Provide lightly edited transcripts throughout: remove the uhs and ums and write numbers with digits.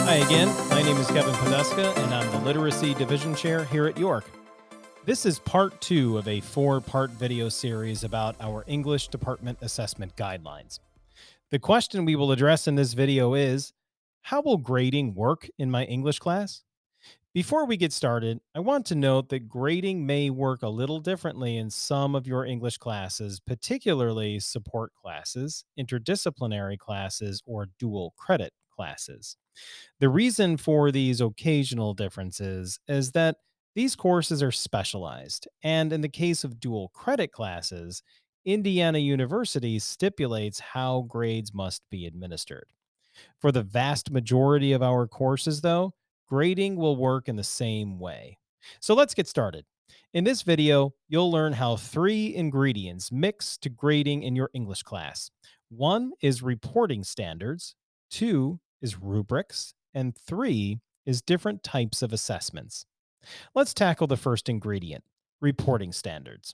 Hi again. My name is Kevin Podeska, and I'm the Literacy Division Chair here at York. This is part two of a four-part video series about our English Department Assessment Guidelines. The question we will address in this video is, how will grading work in my English class? Before we get started, I want to note that grading may work a little differently in some of your English classes, particularly support classes, interdisciplinary classes, or dual credit classes. The reason for these occasional differences is that these courses are specialized, and in the case of dual credit classes, Indiana University stipulates how grades must be administered. For the vast majority of our courses, though, grading will work in the same way. So let's get started. In this video, you'll learn how three ingredients mix to grading in your English class. One is reporting standards, two is rubrics, and three is different types of assessments. Let's tackle the first ingredient, reporting standards.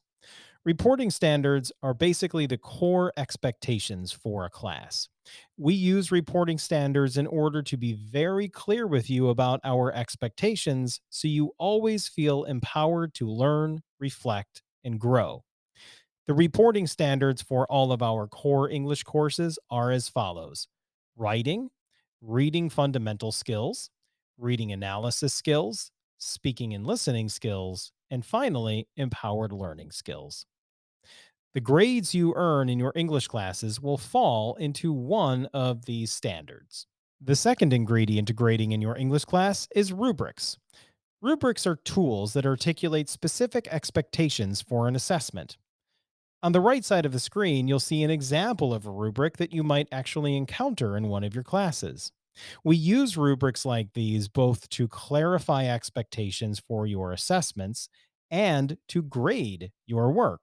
Reporting standards are basically the core expectations for a class. We use reporting standards in order to be very clear with you about our expectations so you always feel empowered to learn, reflect, and grow. The reporting standards for all of our core English courses are as follows: writing, reading fundamental skills, reading analysis skills, speaking and listening skills, and finally, empowered learning skills. The grades you earn in your English classes will fall into one of these standards. The second ingredient to grading in your English class is rubrics. Rubrics are tools that articulate specific expectations for an assessment. On the right side of the screen, you'll see an example of a rubric that you might actually encounter in one of your classes. We use rubrics like these both to clarify expectations for your assessments and to grade your work.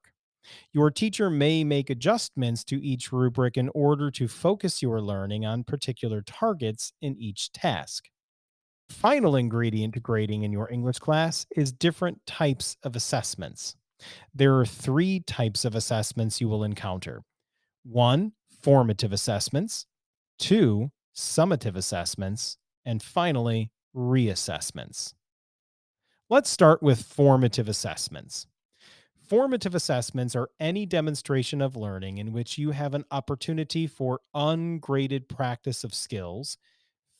Your teacher may make adjustments to each rubric in order to focus your learning on particular targets in each task. Final ingredient to grading in your English class is different types of assessments. There are three types of assessments you will encounter: one, formative assessments, two, summative assessments, and finally, reassessments. Let's start with formative assessments. Formative assessments are any demonstration of learning in which you have an opportunity for ungraded practice of skills,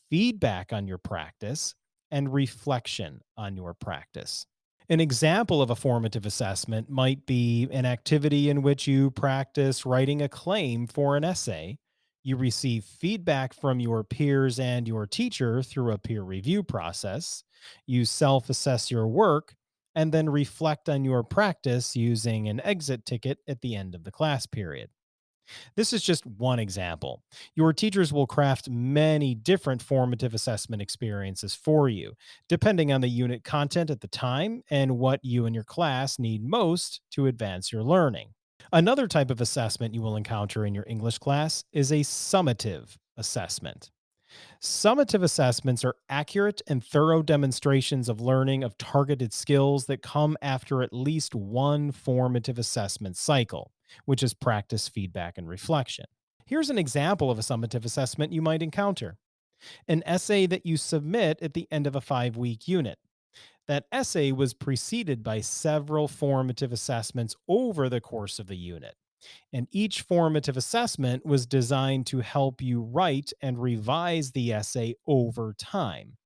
feedback on your practice, and reflection on your practice. An example of a formative assessment might be an activity in which you practice writing a claim for an essay. You receive feedback from your peers and your teacher through a peer review process. You self assess your work and then reflect on your practice using an exit ticket at the end of the class period. This is just one example. Your teachers will craft many different formative assessment experiences for you, depending on the unit content at the time and what you and your class need most to advance your learning. Another type of assessment you will encounter in your English class is a summative assessment. Summative assessments are accurate and thorough demonstrations of learning of targeted skills that come after at least one formative assessment cycle, which is practice, feedback, and reflection. Here's an example of a summative assessment you might encounter: an essay that you submit at the end of a 5-week unit. That essay was preceded by several formative assessments over the course of the unit, and each formative assessment was designed to help you write and revise the essay over time.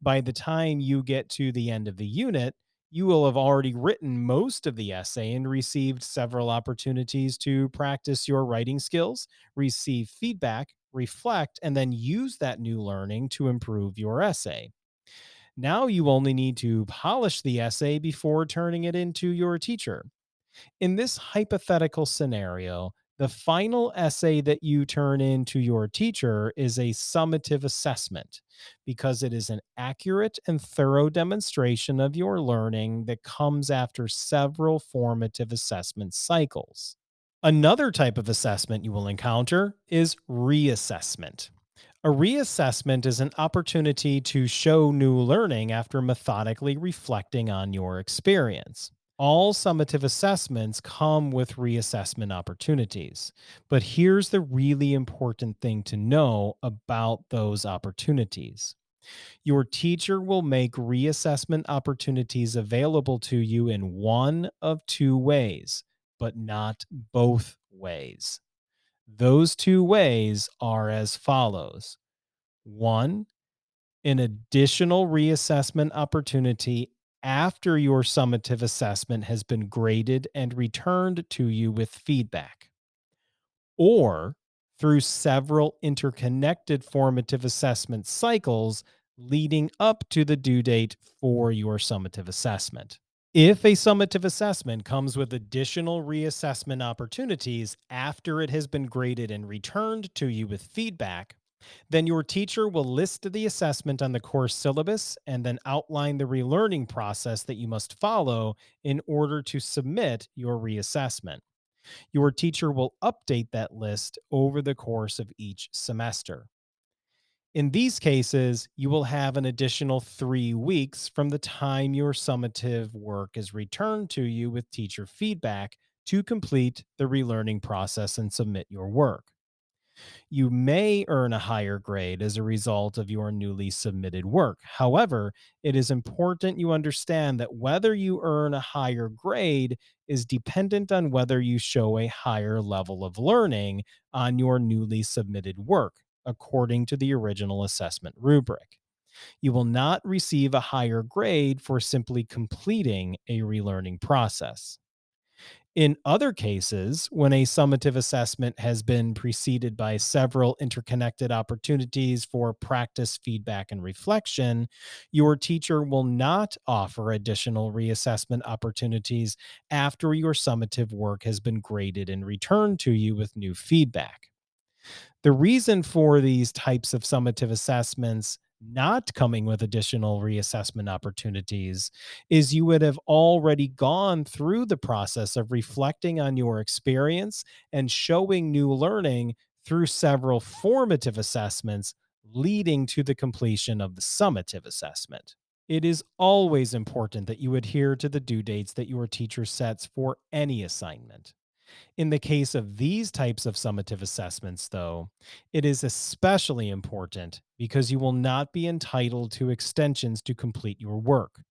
By the time you get to the end of the unit, you will have already written most of the essay and received several opportunities to practice your writing skills, receive feedback, reflect, and then use that new learning to improve your essay. Now you only need to polish the essay before turning it into your teacher. In this hypothetical scenario, the final essay that you turn in to your teacher is a summative assessment because it is an accurate and thorough demonstration of your learning that comes after several formative assessment cycles. Another type of assessment you will encounter is reassessment. A reassessment is an opportunity to show new learning after methodically reflecting on your experience. All summative assessments come with reassessment opportunities, but here's the really important thing to know about those opportunities. Your teacher will make reassessment opportunities available to you in one of two ways, but not both ways. Those two ways are as follows. One, an additional reassessment opportunity after your summative assessment has been graded and returned to you with feedback, or through several interconnected formative assessment cycles leading up to the due date for your summative assessment. If a summative assessment comes with additional reassessment opportunities after it has been graded and returned to you with feedback, then your teacher will list the assessment on the course syllabus and then outline the relearning process that you must follow in order to submit your reassessment. Your teacher will update that list over the course of each semester. In these cases, you will have an additional 3 weeks from the time your summative work is returned to you with teacher feedback to complete the relearning process and submit your work. You may earn a higher grade as a result of your newly submitted work. However, it is important you understand that whether you earn a higher grade is dependent on whether you show a higher level of learning on your newly submitted work, according to the original assessment rubric. You will not receive a higher grade for simply completing a relearning process. In other cases, when a summative assessment has been preceded by several interconnected opportunities for practice, feedback, and reflection, your teacher will not offer additional reassessment opportunities after your summative work has been graded and returned to you with new feedback. The reason for these types of summative assessments not coming with additional reassessment opportunities is you would have already gone through the process of reflecting on your experience and showing new learning through several formative assessments leading to the completion of the summative assessment. It is always important that you adhere to the due dates that your teacher sets for any assignment. In the case of these types of summative assessments, though, it is especially important because you will not be entitled to extensions to complete your work.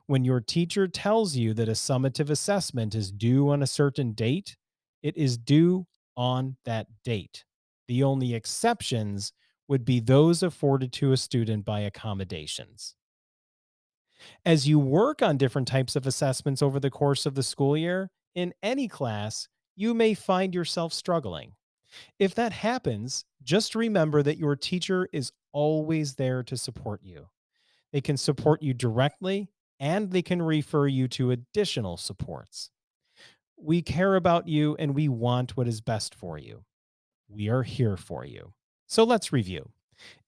When your teacher tells you that a summative assessment is due on a certain date, it is due on that date. The only exceptions would be those afforded to a student by accommodations. As you work on different types of assessments over the course of the school year, in any class, you may find yourself struggling. If that happens, just remember that your teacher is always there to support you. They can support you directly and they can refer you to additional supports. We care about you and we want what is best for you. We are here for you. So let's review.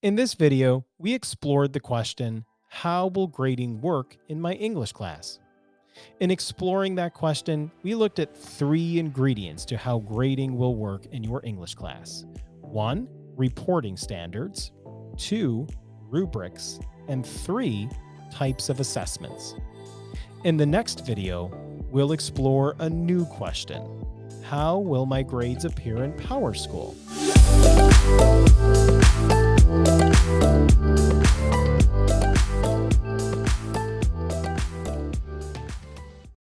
In this video, we explored the question, how will grading work in my English class? In exploring that question, we looked at 3 ingredients to how grading will work in your English class. 1, reporting standards. 2, rubrics. And 3, types of assessments. In the next video, we'll explore a new question. How will my grades appear in PowerSchool?